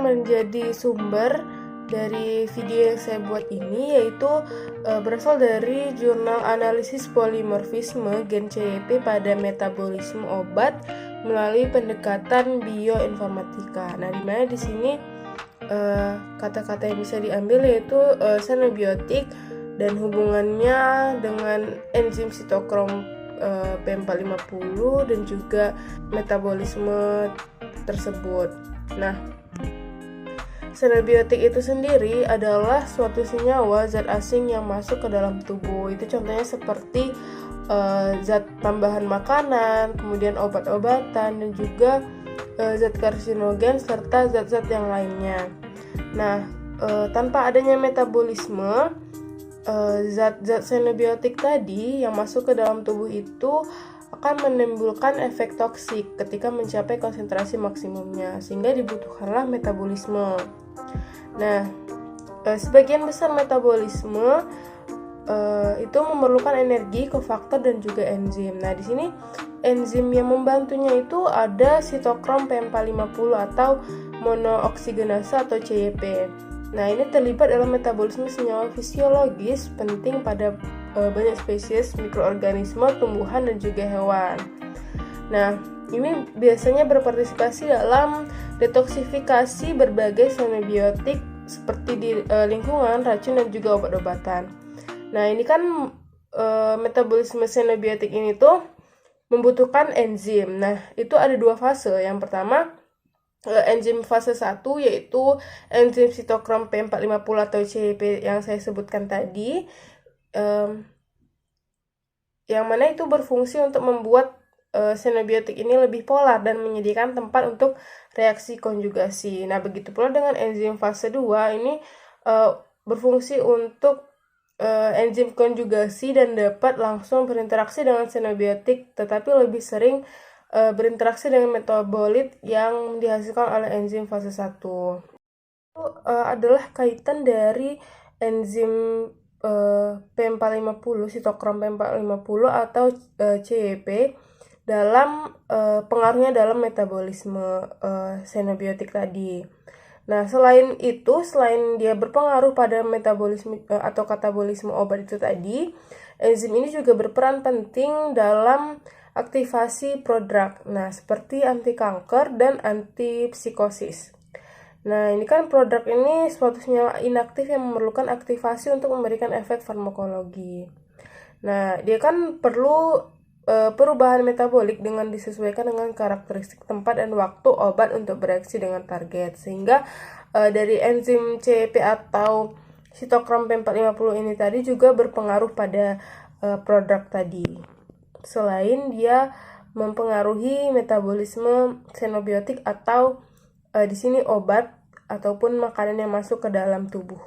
menjadi sumber dari video yang saya buat ini yaitu berasal dari jurnal analisis polimorfisme gen CYP pada metabolisme obat melalui pendekatan bioinformatika. Nah, di mana di sini kata-kata yang bisa diambil yaitu xenobiotik dan hubungannya dengan enzim sitokrom P450 dan juga metabolisme tersebut. Nah, xenobiotik itu sendiri adalah suatu senyawa zat asing yang masuk ke dalam tubuh. Itu contohnya seperti zat tambahan makanan, kemudian obat-obatan, dan juga zat karsinogen serta zat-zat yang lainnya. Nah, tanpa adanya metabolisme, zat-zat xenobiotik tadi yang masuk ke dalam tubuh itu akan menimbulkan efek toksik ketika mencapai konsentrasi maksimumnya, sehingga dibutuhkanlah metabolisme. Nah, sebagian besar metabolisme itu memerlukan energi, kofaktor, dan juga enzim. Nah, di sini enzim yang membantunya itu ada sitokrom P450 atau monooksigenase atau CYP. Nah, ini terlibat dalam metabolisme senyawa fisiologis penting pada banyak spesies mikroorganisme, tumbuhan, dan juga hewan. Nah, ini biasanya berpartisipasi dalam detoksifikasi berbagai xenobiotik seperti di lingkungan, racun, dan juga obat-obatan. Nah, ini kan metabolisme xenobiotik ini tuh membutuhkan enzim. Nah, itu ada dua fase. Yang pertama, enzim fase 1 yaitu enzim sitokrom P450 atau CYP yang saya sebutkan tadi, yang mana itu berfungsi untuk membuat xenobiotik ini lebih polar dan menyediakan tempat untuk reaksi konjugasi. Nah, begitu pula dengan enzim fase 2 ini berfungsi untuk enzim konjugasi dan dapat langsung berinteraksi dengan xenobiotik, tetapi lebih sering berinteraksi dengan metabolit yang dihasilkan oleh enzim fase 1. Itu adalah kaitan dari enzim P450, sitokrom P450 atau CYP dalam pengaruhnya dalam metabolisme xenobiotik tadi. Nah, selain dia berpengaruh pada metabolisme atau katabolisme obat itu tadi, enzim ini juga berperan penting dalam aktivasi prodrug. Nah, seperti anti kanker dan anti psikosis. Nah, ini kan prodrug ini suatu senyawa inaktif yang memerlukan aktivasi untuk memberikan efek farmakologi. Nah, dia kan perlu perubahan metabolik dengan disesuaikan dengan karakteristik tempat dan waktu obat untuk bereaksi dengan target. Sehingga dari enzim CYP atau sitokrom P450 ini tadi juga berpengaruh pada prodrug tadi. Selain dia mempengaruhi metabolisme xenobiotik atau di sini obat ataupun makanan yang masuk ke dalam tubuh.